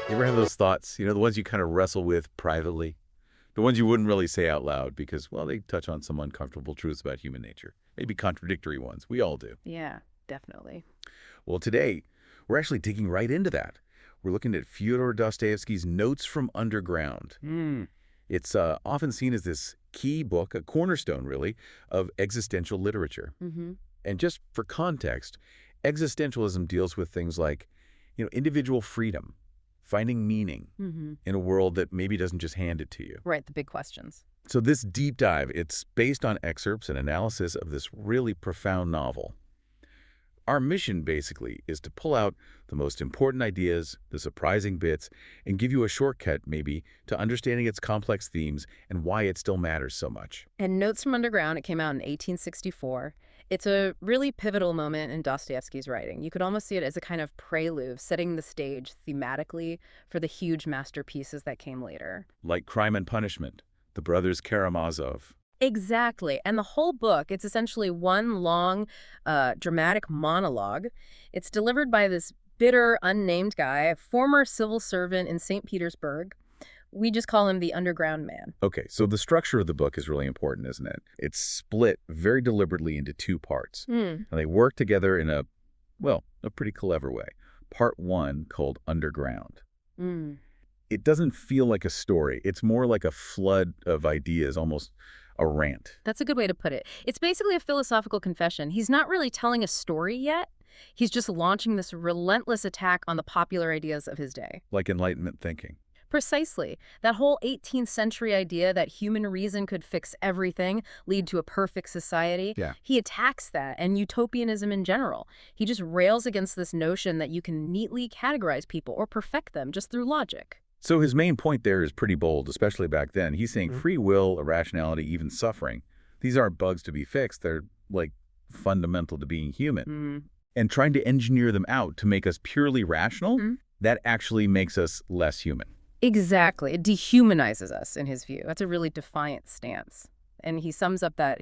You ever have those thoughts, the ones you kind of wrestle with privately? The ones you wouldn't really say out loud because, well, they touch on some uncomfortable truths about human nature. Maybe contradictory ones. We all do. Yeah, definitely. Well, today, we're actually digging right into that. We're looking at Fyodor Dostoevsky's Notes from Underground. It's often seen as this key book, a cornerstone, really, of existential literature. Mm-hmm. And just for context, existentialism deals with things like, individual freedom, finding meaning Mm-hmm. in a world that maybe doesn't just hand it to you. Right, the big questions. So this deep dive, it's based on excerpts and analysis of this really profound novel. Our mission, basically, is to pull out the most important ideas, the surprising bits, and give you a shortcut, maybe, to understanding its complex themes and why it still matters so much. And Notes from Underground, it came out in 1864. It's a really pivotal moment in Dostoevsky's writing. You could almost see it as a kind of prelude, setting the stage thematically for the huge masterpieces that came later. Like Crime and Punishment, the brothers Karamazov. Exactly. And the whole book, it's essentially one long, dramatic monologue. It's delivered by this bitter, unnamed guy, a former civil servant in St. Petersburg. We just call him the Underground Man. Okay, so the structure of the book is really important, isn't it? It's split very deliberately into two parts. Hmm. And they work together in a pretty clever way. Part one, called Underground. Hmm. It doesn't feel like a story. It's more like a flood of ideas, almost a rant. That's a good way to put it. It's basically a philosophical confession. He's not really telling a story yet. He's just launching this relentless attack on the popular ideas of his day. Like Enlightenment thinking. Precisely. That whole 18th century idea that human reason could fix everything, lead to a perfect society. Yeah. He attacks that and utopianism in general. He just rails against this notion that you can neatly categorize people or perfect them just through logic. So his main point there is pretty bold, especially back then. He's saying free will, irrationality, even suffering. These aren't bugs to be fixed. They're, like, fundamental to being human. And trying to engineer them out to make us purely rational, that actually makes us less human. Exactly. It dehumanizes us, in his view. That's a really defiant stance. And he sums up that,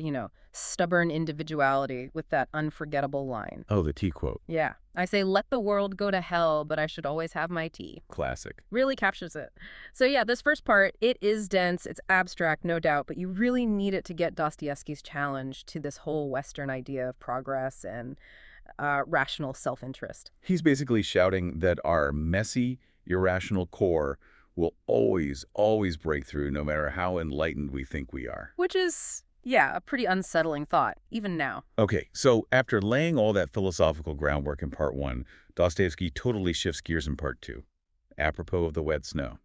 stubborn individuality with that unforgettable line. Oh, the tea quote. Yeah. I say, let the world go to hell, but I should always have my tea. Classic. Really captures it. So yeah, this first part, it is dense, it's abstract, no doubt, but you really need it to get Dostoevsky's challenge to this whole Western idea of progress and rational self-interest. He's basically shouting that our messy, irrational core will always, always break through no matter how enlightened we think we are. Which is, yeah, a pretty unsettling thought, even now. Okay, so after laying all that philosophical groundwork in part one, Dostoevsky totally shifts gears in part two, apropos of the wet snow.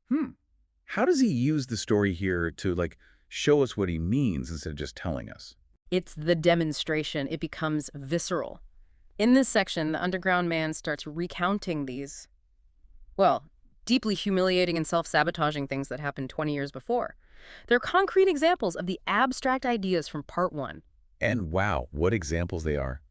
How does he use the story here to, show us what he means instead of just telling us? It's the demonstration. It becomes visceral. In this section, the Underground Man starts recounting these, deeply humiliating and self-sabotaging things that happened 20 years before. They're concrete examples of the abstract ideas from part one. And wow, what examples they are.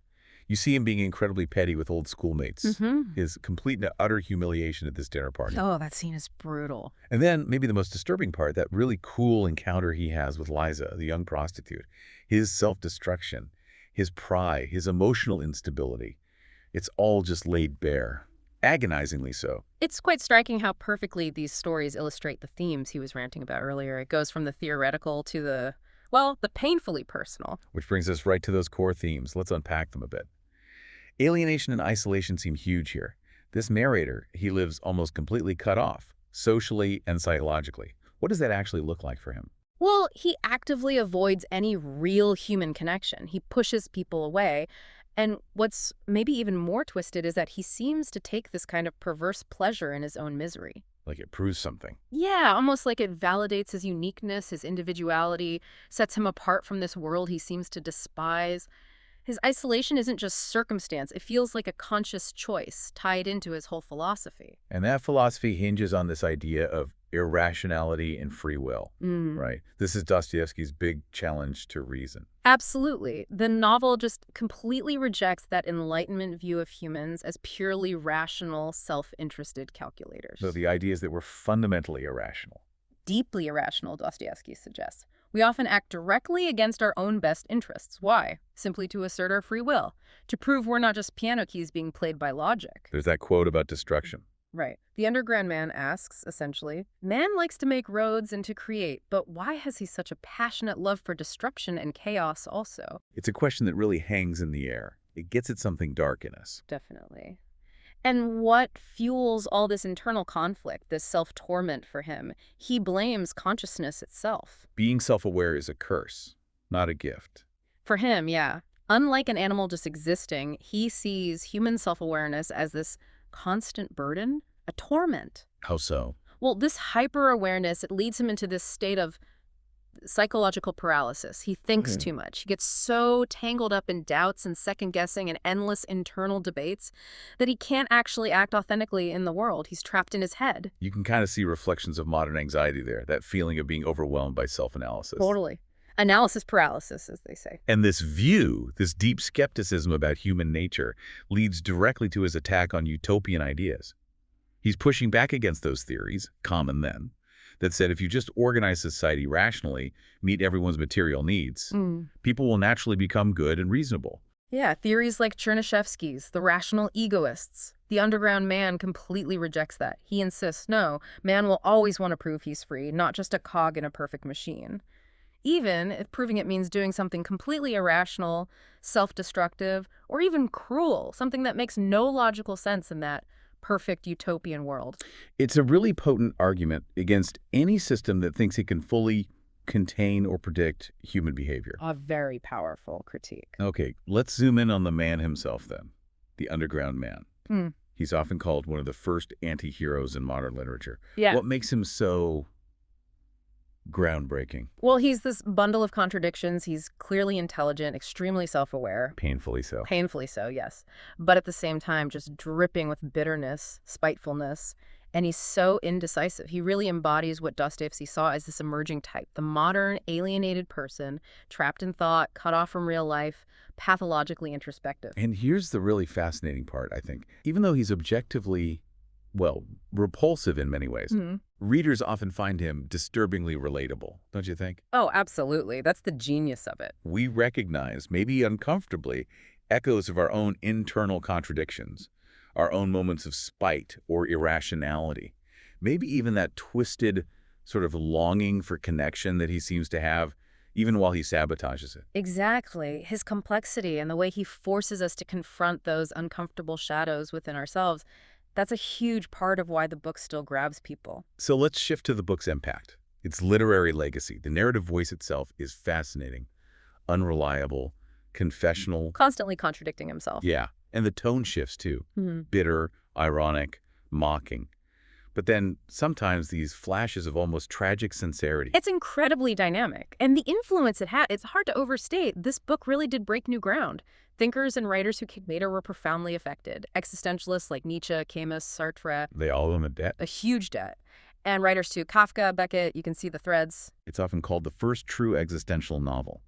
You see him being incredibly petty with old schoolmates. His complete and utter humiliation at this dinner party. Oh, that scene is brutal. And then, maybe the most disturbing part, that really cool encounter he has with Liza, the young prostitute. His self-destruction, his pride, his emotional instability. It's all just laid bare. Agonizingly so. It's quite striking how perfectly these stories illustrate the themes he was ranting about earlier. It goes from the theoretical to the painfully personal. Which brings us right to those core themes. Let's unpack them a bit. Alienation and isolation seem huge here. This narrator, he lives almost completely cut off, socially and psychologically. What does that actually look like for him? Well, he actively avoids any real human connection. He pushes people away. And what's maybe even more twisted is that he seems to take this kind of perverse pleasure in his own misery. Like it proves something. Yeah, almost like it validates his uniqueness, his individuality, sets him apart from this world he seems to despise. His isolation isn't just circumstance. It feels like a conscious choice tied into his whole philosophy. And that philosophy hinges on this idea of irrationality and free will, right? This is Dostoevsky's big challenge to reason. Absolutely. The novel just completely rejects that Enlightenment view of humans as purely rational, self-interested calculators. So the idea is that we're fundamentally irrational. Deeply irrational, Dostoevsky suggests. We often act directly against our own best interests. Why? Simply to assert our free will, to prove we're not just piano keys being played by logic. There's that quote about destruction. Right. The underground man asks, essentially, man likes to make roads and to create, but why has he such a passionate love for destruction and chaos also? It's a question that really hangs in the air. It gets at something dark in us. Definitely. And what fuels all this internal conflict, this self-torment for him? He blames consciousness itself. Being self-aware is a curse, not a gift. For him, yeah. Unlike an animal just existing, he sees human self-awareness as this constant burden, a torment. How so? Well, this hyper-awareness, it leads him into this state of psychological paralysis. He thinks Yeah. too much. He gets so tangled up in doubts and second-guessing and endless internal debates that he can't actually act authentically in the world. He's trapped in his head. You can kind of see reflections of modern anxiety there, that feeling of being overwhelmed by self-analysis. Totally. Analysis paralysis, as they say. And this view, this deep skepticism about human nature, leads directly to his attack on utopian ideas. He's pushing back against those theories, common then, that said if you just organize society rationally, meet everyone's material needs, people will naturally become good and reasonable. Yeah, theories like Chernyshevsky's, the rational egoists. The underground man completely rejects that. He insists, no, man will always want to prove he's free, not just a cog in a perfect machine. Even if proving it means doing something completely irrational, self-destructive, or even cruel, something that makes no logical sense in that perfect utopian world. It's a really potent argument against any system that thinks it can fully contain or predict human behavior. A very powerful critique. Okay, let's zoom in on the man himself then, the underground man. Hmm. He's often called one of the first anti-heroes in modern literature. Yeah. What makes him so groundbreaking? Well, he's this bundle of contradictions. He's clearly intelligent, extremely self-aware. Painfully so. Painfully so, yes. But at the same time, just dripping with bitterness, spitefulness. And he's so indecisive. He really embodies what Dostoevsky saw as this emerging type, the modern, alienated person, trapped in thought, cut off from real life, pathologically introspective. And here's the really fascinating part, I think. Even though he's objectively, well, repulsive in many ways, readers often find him disturbingly relatable, don't you think? Oh, absolutely. That's the genius of it. We recognize, maybe uncomfortably, echoes of our own internal contradictions, our own moments of spite or irrationality, maybe even that twisted sort of longing for connection that he seems to have, even while he sabotages it. Exactly. His complexity and the way he forces us to confront those uncomfortable shadows within ourselves, that's a huge part of why the book still grabs people. So let's shift to the book's impact. Its literary legacy. The narrative voice itself is fascinating, unreliable, confessional. Constantly contradicting himself. Yeah, and the tone shifts too. Bitter, ironic, mocking. But then sometimes these flashes of almost tragic sincerity. It's incredibly dynamic. And the influence it had, it's hard to overstate. This book really did break new ground. Thinkers and writers who came later were profoundly affected. Existentialists like Nietzsche, Camus, Sartre. They all owe him a debt. A huge debt. And writers too, Kafka, Beckett, you can see the threads. It's often called the first true existential novel.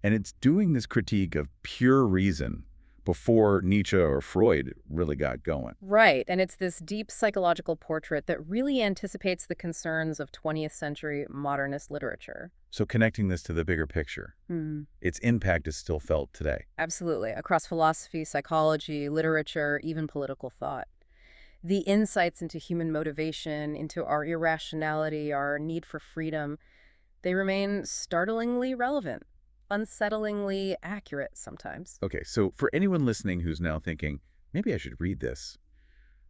And it's doing this critique of pure reason before Nietzsche or Freud really got going. Right, and it's this deep psychological portrait that really anticipates the concerns of 20th century modernist literature. So connecting this to the bigger picture, its impact is still felt today. Absolutely, across philosophy, psychology, literature, even political thought. The insights into human motivation, into our irrationality, our need for freedom, they remain startlingly relevant. Unsettlingly accurate sometimes. Okay, so for anyone listening who's now thinking, maybe I should read this,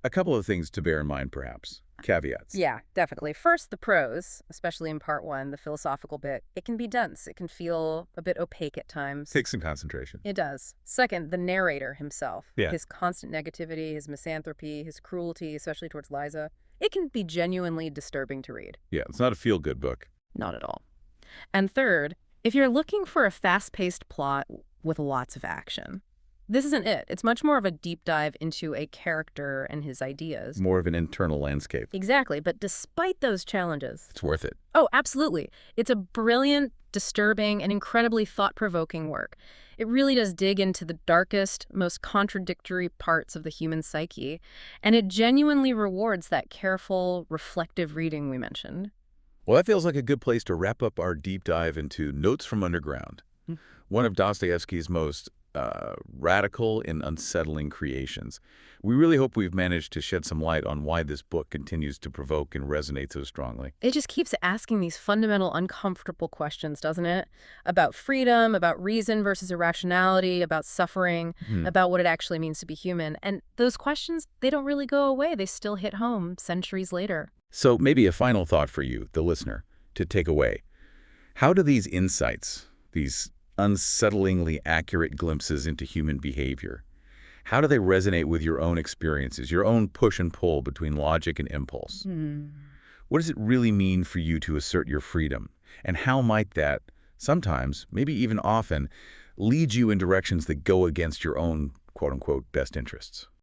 a couple of things to bear in mind, perhaps. Caveats. Yeah, definitely. First, the prose, especially in part one, the philosophical bit, it can be dense. It can feel a bit opaque at times. Take some concentration. It does. Second, the narrator himself. Yeah. His constant negativity, his misanthropy, his cruelty, especially towards Liza. It can be genuinely disturbing to read. Yeah, it's not a feel-good book. Not at all. And third, if you're looking for a fast-paced plot with lots of action, this isn't it. It's much more of a deep dive into a character and his ideas. More of an internal landscape. Exactly, but despite those challenges... It's worth it. Oh, absolutely. It's a brilliant, disturbing, and incredibly thought-provoking work. It really does dig into the darkest, most contradictory parts of the human psyche, and it genuinely rewards that careful, reflective reading we mentioned. Well, that feels like a good place to wrap up our deep dive into Notes from Underground, one of Dostoevsky's most radical and unsettling creations. We really hope we've managed to shed some light on why this book continues to provoke and resonate so strongly. It just keeps asking these fundamental, uncomfortable questions, doesn't it? About freedom, about reason versus irrationality, about suffering, Hmm. about what it actually means to be human. And those questions, they don't really go away. They still hit home centuries later. So maybe a final thought for you, the listener, to take away. How do these insights, these unsettlingly accurate glimpses into human behavior, how do they resonate with your own experiences, your own push and pull between logic and impulse? What does it really mean for you to assert your freedom? And how might that, sometimes, maybe even often, lead you in directions that go against your own quote-unquote best interests?